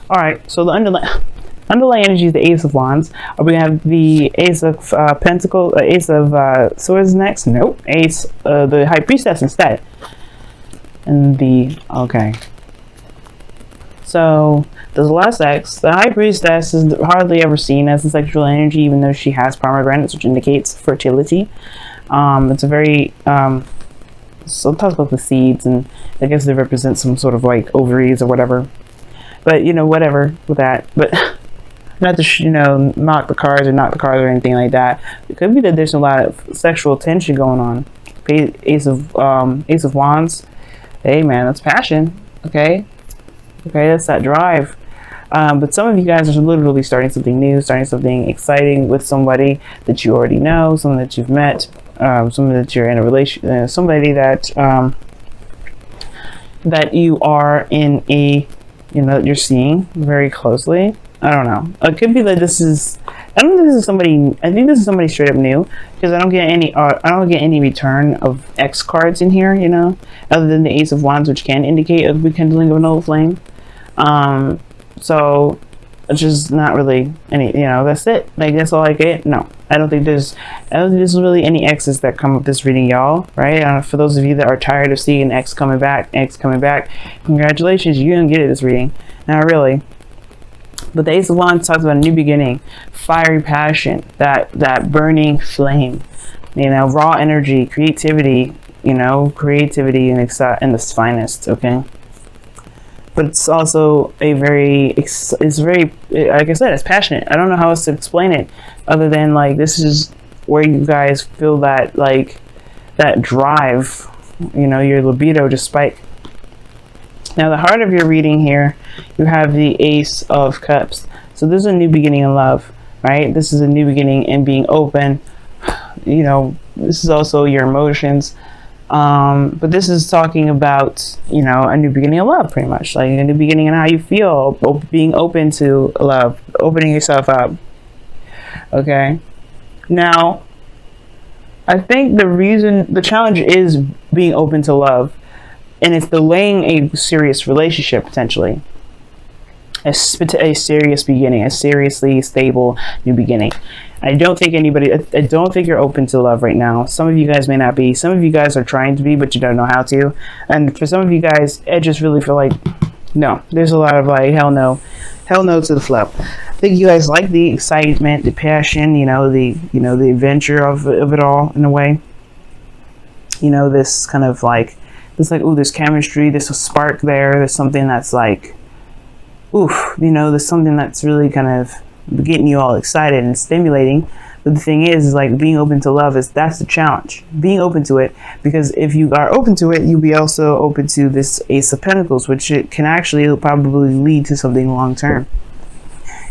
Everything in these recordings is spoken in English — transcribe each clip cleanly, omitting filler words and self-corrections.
All right, so the underlying energy is the Ace of Wands. Are we gonna have the Ace of Pentacles, Ace of Swords next? Nope. Ace, the High Priestess instead. And the okay. So there's less sex. The High Priestess is hardly ever seen as a sexual energy, even though she has pomegranates, which indicates fertility. It's a very so it talks about the seeds, and I guess they represent some sort of like ovaries or whatever. But you know, whatever with that. But not to knock the cards or anything like that. It could be that there's a lot of sexual tension going on. Ace of Wands. Hey man, that's passion. Okay, that's that drive. But some of you guys are literally starting something new, starting something exciting with somebody that you already know, someone that you've met, somebody that you're in a relation, somebody that that you are in a, you're seeing very closely. I don't know. It could be that this is. I don't think this is somebody. I think this is somebody straight up new, because I don't get any. I don't get any return of X cards in here. Other than the Ace of Wands, which can indicate a rekindling of an old flame. So it's just not really any. That's it. Like, that's all I get. No, I don't think there's really any X's that come with this reading, y'all. Right? For those of you that are tired of seeing X coming back, congratulations, you're gonna get it this reading. Not really. But the Ace of Wands talks about a new beginning, fiery passion, that burning flame, raw energy, creativity, creativity in its finest, okay? But it's also it's very, like I said, it's passionate. I don't know how else to explain it other than, like, this is where you guys feel that, like, that drive, your libido to spike. Now, the heart of your reading here, you have the Ace of Cups. So this is a new beginning in love, right? This is a new beginning in being open. This is also your emotions. But this is talking about, a new beginning of love, pretty much. Like a new beginning in how you feel, being open to love, opening yourself up. Okay? Now, I think the challenge is being open to love. And it's delaying a serious relationship, potentially. A serious beginning, a seriously stable new beginning. I don't think you're open to love right now. Some of you guys may not be. Some of you guys are trying to be, but you don't know how to. And for some of you guys, I just really feel like, no. There's a lot of like, hell no to the flow. I think you guys like the excitement, the passion, the adventure of it all, in a way. This kind of like, it's like, oh, there's chemistry, there's a spark there's something that's like, oof, there's something that's really kind of getting you all excited and stimulating. But the thing is like, being open to love that's the challenge. Being open to it, because if you are open to it, you'll be also open to this Ace of Pentacles, which it can actually probably lead to something long term.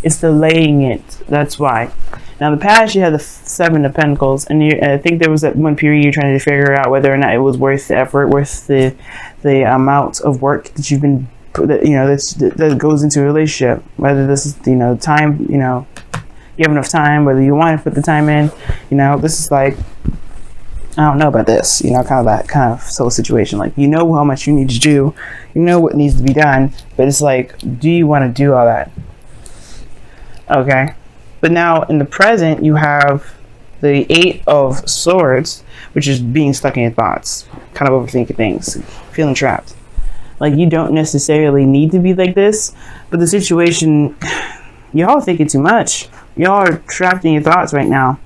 It's delaying it. That's why. Now, in the past, you had the Seven of Pentacles, and I think there was that one period you're trying to figure out whether or not it was worth the effort, worth the amount of work that you've been, that goes into a relationship. Whether this is, time, you have enough time, whether you want to put the time in, this is like, I don't know about this, kind of that kind of soul situation. Like, how much you need to do, what needs to be done, but it's like, do you want to do all that? Okay. But now in the present, you have the Eight of Swords, which is being stuck in your thoughts, kind of overthinking things, feeling trapped. Like, you don't necessarily need to be like this, but the situation, y'all are thinking too much. Y'all are trapped in your thoughts right now,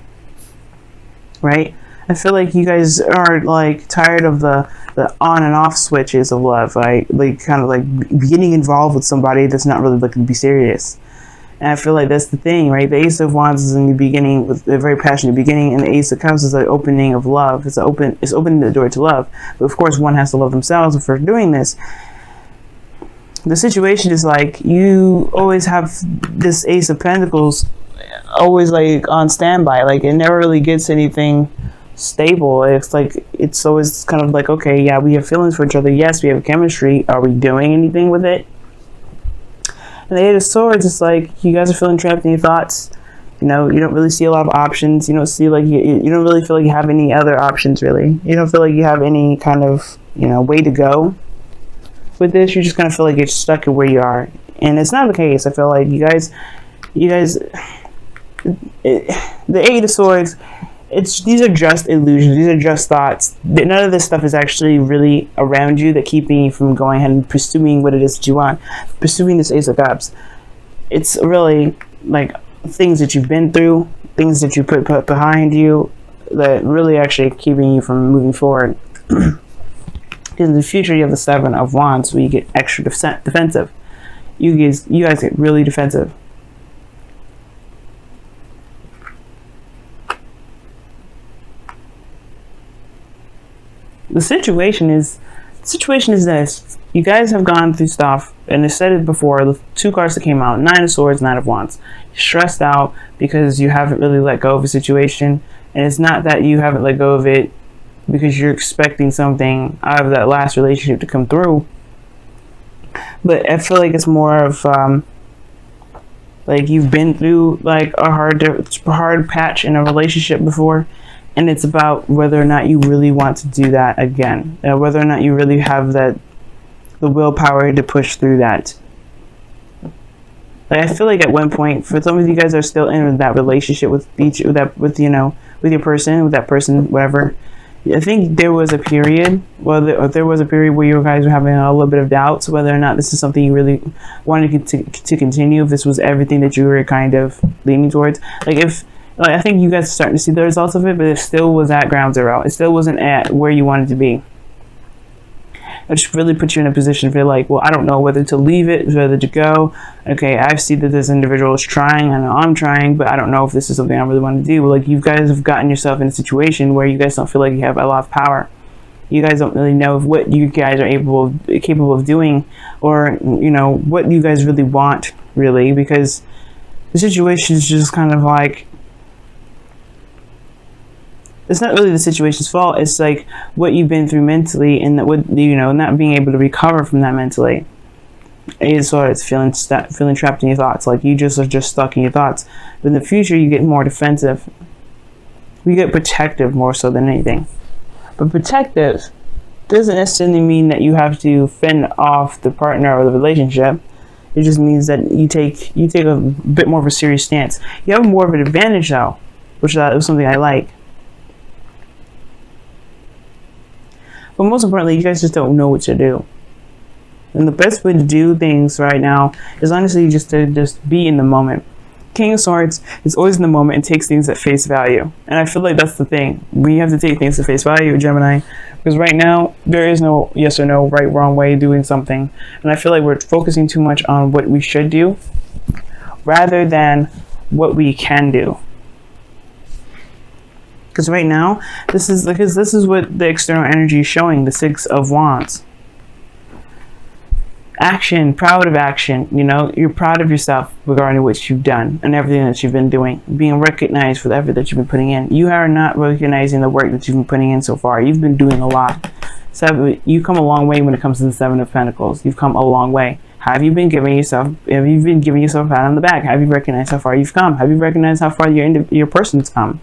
right? I feel like you guys are like tired of the on and off switches of love, right? Like, kind of like getting involved with somebody that's not really looking to be serious. And I feel like that's the thing, right? The Ace of Wands is in the beginning, with a very passionate beginning, and the Ace of Cups is the opening of love. It's opening the door to love. But of course, one has to love themselves for doing this. The situation is like, you always have this Ace of Pentacles always like on standby. Like, it never really gets anything stable. It's like, it's always kind of like, okay, yeah, we have feelings for each other. Yes, we have chemistry. Are we doing anything with it? And the Eight of Swords is like, you guys are feeling trapped in your thoughts. You don't really see a lot of options. You don't see like, you don't really feel like you have any other options, really. You don't feel like you have any kind of, way to go with this. You just kind of feel like you're stuck in where you are. And it's not the case. I feel like you guys, the Eight of Swords, these are just illusions. These are just thoughts. None of this stuff is actually really around you that keeping you from going ahead and pursuing what it is that you want. Pursuing this Ace of Cups. It's really like things that you've been through, things that you put behind you that really actually keeping you from moving forward. In the future, you have the Seven of Wands, where you get extra defensive. You guys get really defensive. The situation is this. You guys have gone through stuff, and I said it before, the two cards that came out, Nine of Swords, Nine of Wands. You're stressed out because you haven't really let go of a situation, and it's not that you haven't let go of it because you're expecting something out of that last relationship to come through. But I feel like it's more of like you've been through like a hard patch in a relationship before, and it's about whether or not you really want to do that again, whether or not you really have the willpower to push through that. Like I feel like at one point, for some of you guys are still in that relationship with your person, whatever. I think there was a period, there was a period where you guys were having a little bit of doubts whether or not this is something you really wanted to continue, if this was everything that you were kind of leaning towards. I think you guys are starting to see the results of it, but it still was at ground zero. It still wasn't at where you wanted to be. It just really put you in a position to feel like, well, I don't know whether to leave it, whether to go. Okay, I see that this individual is trying. I know I'm trying, but I don't know if this is something I really want to do. Like, you guys have gotten yourself in a situation where you guys don't feel like you have a lot of power. You guys don't really know what you guys are capable of doing, or what you guys really want, really, because the situation is just kind of like, it's not really the situation's fault. It's like what you've been through mentally, and not being able to recover from that mentally. Is sort of feeling trapped in your thoughts. Like you just are stuck in your thoughts. But in the future, you get more defensive. You get protective more so than anything. But protective doesn't necessarily mean that you have to fend off the partner or the relationship. It just means that you take a bit more of a serious stance. You have more of an advantage though, which is something I like. But most importantly, you guys just don't know what to do. And the best way to do things right now is honestly just to be in the moment. King of Swords is always in the moment and takes things at face value. And I feel like that's the thing. We have to take things at face value, Gemini. Because right now, there is no yes or no, right, wrong way of doing something. And I feel like we're focusing too much on what we should do rather than what we can do. Because right now, this is what the external energy is showing, the Six of Wands. Action, proud of action. You're proud of yourself regarding what you've done and everything that you've been doing. Being recognized for the effort that you've been putting in. You are not recognizing the work that you've been putting in so far. You've been doing a lot. You've come a long way when it comes to the Seven of Pentacles. You've come a long way. Have you been giving yourself a pat on the back? Have you recognized how far you've come? Have you recognized how far your person's come?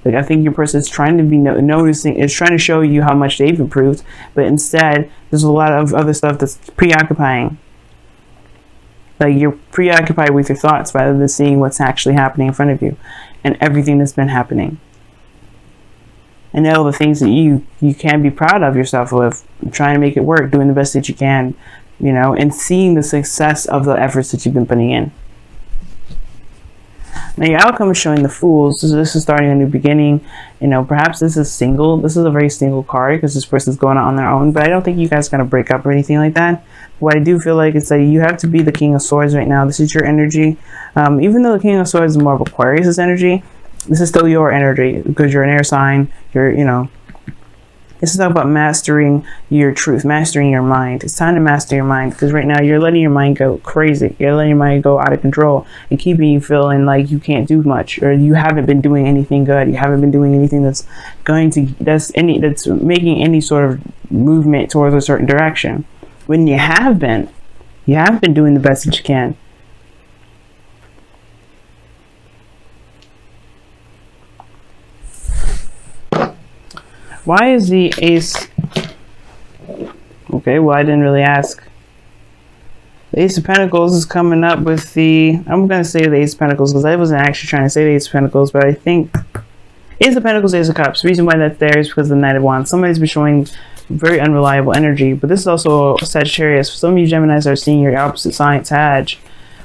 Like, I think your person is trying to be noticing, is trying to show you how much they've improved, but instead, there's a lot of other stuff that's preoccupying. Like, you're preoccupied with your thoughts rather than seeing what's actually happening in front of you and everything that's been happening. And all the things that you can be proud of yourself with, trying to make it work, doing the best that you can, and seeing the success of the efforts that you've been putting in. Now your outcome is showing the Fools. This is starting a new beginning. Perhaps this is single. This is a very single card because this person's going out on their own. But I don't think you guys are going to break up or anything like that. What I do feel like is that you have to be the King of Swords right now. This is your energy. Even though the King of Swords is more of Aquarius' energy, this is still your energy because you're an air sign. This is all about mastering your truth, mastering your mind. It's time to master your mind because right now you're letting your mind go crazy. You're letting your mind go out of control and keeping you feeling like you can't do much, or you haven't been doing anything good. You haven't been doing anything that's making any sort of movement towards a certain direction. When you have been doing the best that you can. Why is the Ace? Okay, well, I didn't really ask. The Ace of Pentacles is coming up with the, I'm going to say the Ace of Pentacles because I wasn't actually trying to say the Ace of Pentacles, but I think Ace of Pentacles, Ace of Cups. The reason why that's there is because of the Knight of Wands. Somebody's been showing very unreliable energy, but this is also Sagittarius. For some of you Geminis are seeing your opposite sign, Sag.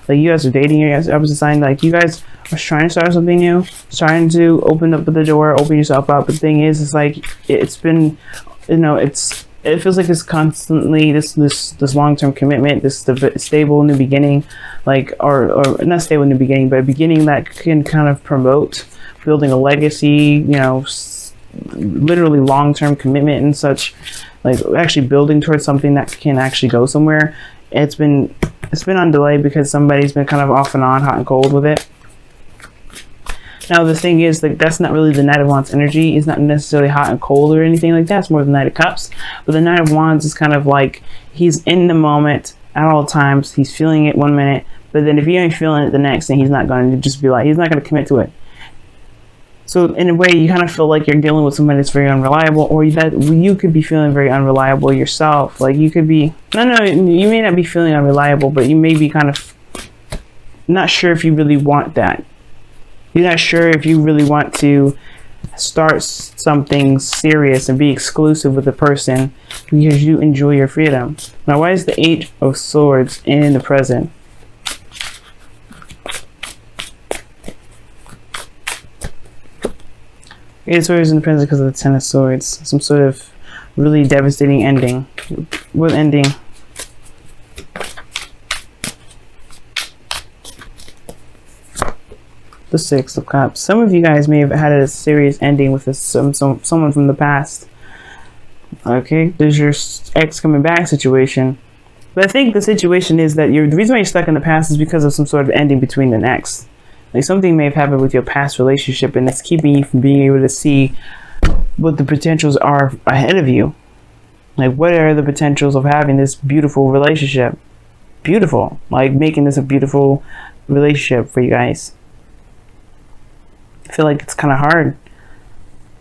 Like you guys are dating your opposite sign. Like you guys are trying to start something new, trying to open up the door, open yourself up. But the thing is, it's like it's been, you know, it feels like it's constantly this long-term commitment, this stable new beginning, like or not stable new beginning, but a beginning that can kind of promote building a legacy, you know, literally long-term commitment and such, like actually building towards something that can actually go somewhere. It's been on delay because somebody's been kind of off and on, hot and cold with it. Now the thing is, like, that's not really the Knight of Wands energy. It's not necessarily hot and cold or anything like that. It's more the Knight of Cups. But the Knight of Wands is kind of like he's in the moment at all times. He's feeling it one minute, but then if he ain't feeling it the next, then he's not going to just be like, he's not going to commit to it. So in a way, you kind of feel like you're dealing with somebody that's very unreliable, or that you could be feeling very unreliable yourself. Like you could be, no, you may not be feeling unreliable, but you may be kind of not sure if you really want that. You're not sure if you really want to start something serious and be exclusive with a person because you enjoy your freedom. Now, why is the Eight of Swords in the present? Eight of Swords in the present because of the Ten of Swords. Some sort of really devastating ending. What ending? The Six of Cups. Some of you guys may have had a serious ending with someone from the past. Okay, there's your ex coming back situation. But I think the situation is that the reason why you're stuck in the past is because of some sort of ending between an ex. Like something may have happened with your past relationship and it's keeping you from being able to see what the potentials are ahead of you. Like what are the potentials of having this beautiful relationship? Beautiful. Like making this a beautiful relationship for you guys. I feel like it's kind of hard,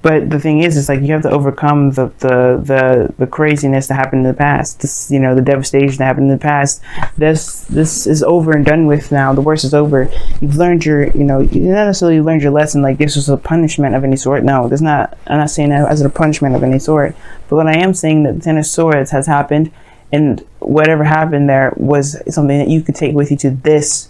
but the thing is, it's like you have to overcome the craziness that happened in the past. This, you know, the devastation that happened in the past. This is over and done with now. The worst is over. You've learned your, you know, you not necessarily learned your lesson. Like this was a punishment of any sort. No, there's not. I'm not saying that as a punishment of any sort. But what I am saying that the Ten of Swords has happened, and whatever happened there was something that you could take with you to this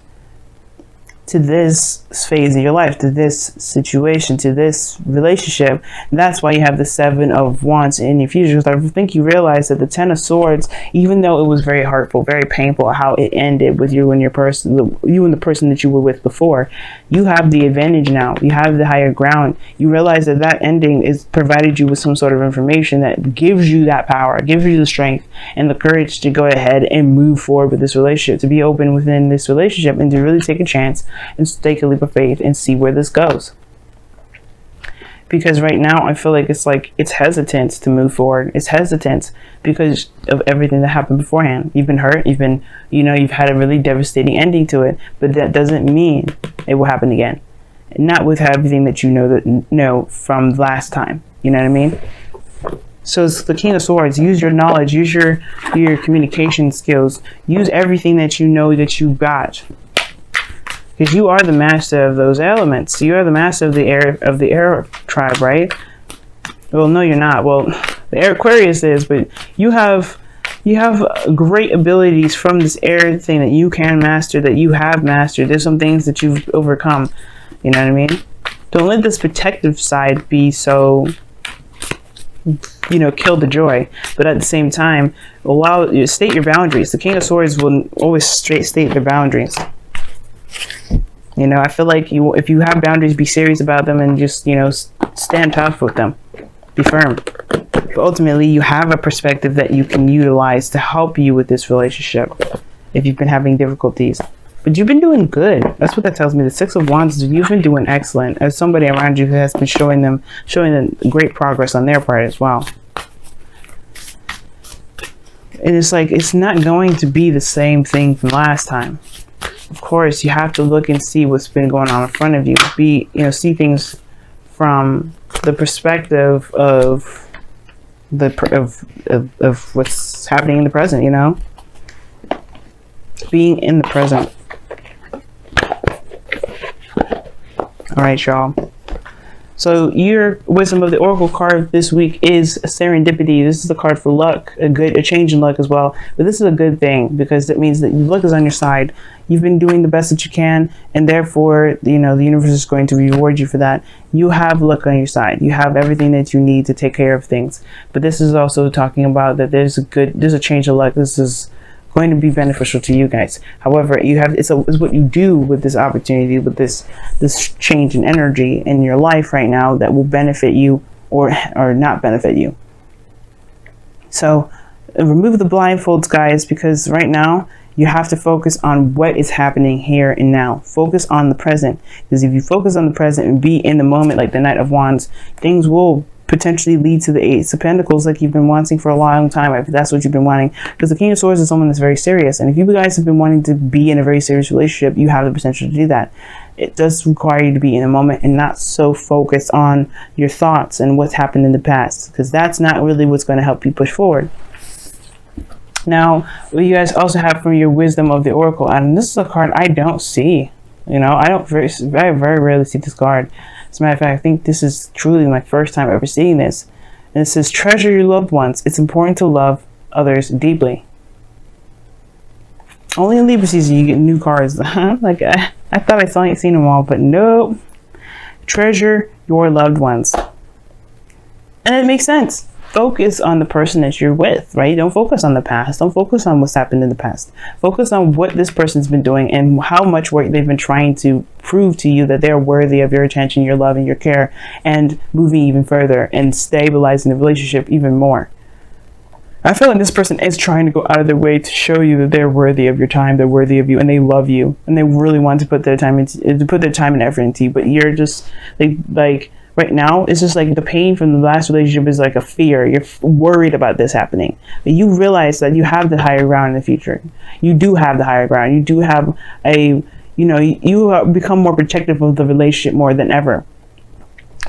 phase of your life, to this situation, to this relationship. And that's why you have the Seven of Wands in your future, because I think you realize that the Ten of Swords, even though it was very hurtful, very painful how it ended with you and your person, you and the person that you were with before, you have the advantage now. You have the higher ground. You realize that that ending is provided you with some sort of information that gives you that power, gives you the strength and the courage to go ahead and move forward with this relationship, to be open within this relationship and to really take a chance and take a leap of faith and see where this goes. Because right now I feel like it's hesitant to move forward. It's hesitant because of everything that happened beforehand. You've been hurt, you've had a really devastating ending to it, but that doesn't mean it will happen again. Not with everything that you know from last time. You know what I mean? So it's the King of Swords. Use your knowledge, use your communication skills, use everything that you know that you got. Because you are the master of those elements. You are the master of the air tribe, right? Well, no, you're not. Well, the air Aquarius is, but you have great abilities from this air thing that you can master, that you have mastered. There's some things that you've overcome. You know what I mean? Don't let this protective side be so, kill the joy. But at the same time, state your boundaries. The King of Swords will always state their boundaries. I feel like if you have boundaries, be serious about them and just, stand tough with them. Be firm. But ultimately, you have a perspective that you can utilize to help you with this relationship if you've been having difficulties. But you've been doing good. That's what that tells me. The Six of Wands, you've been doing excellent. As somebody around you who has been showing them great progress on their part as well. And it's like, it's not going to be the same thing from last time. Of course, you have to look and see what's been going on in front of you. See things from the perspective of what's happening in the present. being in the present. All right, y'all. So your wisdom of the oracle card this week is serendipity. This is the card for luck, a change in luck as well. But this is a good thing because it means that luck is on your side. You've been doing the best that you can, and therefore, the universe is going to reward you for that. You have luck on your side. You have everything that you need to take care of things. But this is also talking about that there's a change of luck. This is going to be beneficial to you guys. However, it's what you do with this opportunity, with this change in energy in your life right now that will benefit you or not benefit you. So remove the blindfolds, guys, because right now you have to focus on what is happening here and now. Focus on the present, because if you focus on the present and be in the moment, like the Knight of Wands, things will potentially lead to the Ace of Pentacles, like you've been wanting for a long time, if that's what you've been wanting. Because the King of Swords is someone that's very serious, and if you guys have been wanting to be in a very serious relationship, you have the potential to do that. It does require you to be in the moment and not so focused on your thoughts and what's happened in the past, because that's not really what's going to help you push forward. Now, what you guys also have from your wisdom of the oracle, and this is a card I don't see. I very rarely see this card. As a matter of fact, I think this is truly my first time ever seeing this. And it says, treasure your loved ones. It's important to love others deeply. Only in Libra season you get new cards. Like I thought I seen them all, but nope. Treasure your loved ones. And it makes sense. Focus on the person that you're with, right? Don't focus on the past. Don't focus on what's happened in the past. Focus on what this person's been doing and how much work they've been trying to prove to you that they're worthy of your attention, your love, and your care, and moving even further and stabilizing the relationship even more. I feel like this person is trying to go out of their way to show you that they're worthy of your time, they're worthy of you, and they love you, and they really want to put their time and effort into you. But you're just like right now, it's just like the pain from the last relationship is like a fear. You're worried about this happening. But you realize that you have the higher ground in the future. You do have the higher ground. You do have you become more protective of the relationship more than ever.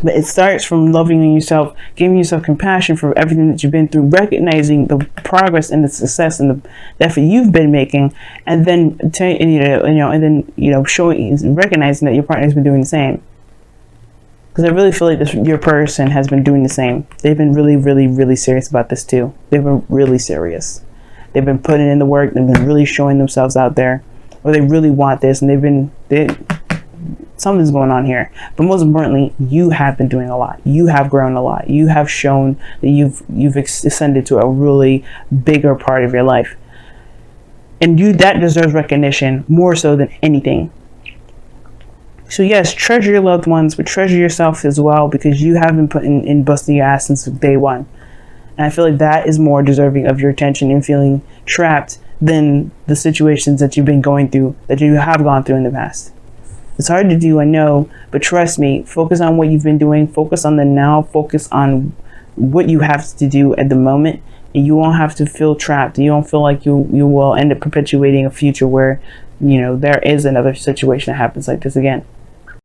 But it starts from loving yourself, giving yourself compassion for everything that you've been through, recognizing the progress and the success and the effort you've been making, and then recognizing that your partner's been doing the same. Because I really feel like your person has been doing the same. They've been really, really, really serious about this too. They've been really serious. They've been putting in the work. They've been really showing themselves out there, or they really want this, and something's going on here. But most importantly, you have been doing a lot. You have grown a lot. You have shown that you've ascended to a really bigger part of your life, and that deserves recognition more so than anything. So yes, treasure your loved ones, but treasure yourself as well, because you have been putting in busting your ass since day one. And I feel like that is more deserving of your attention and feeling trapped than the situations that you've been going through, that you have gone through in the past. It's hard to do, I know, but trust me, focus on what you've been doing, focus on the now, focus on what you have to do at the moment, and you won't have to feel trapped. You don't feel like you will end up perpetuating a future where there is another situation that happens like this again.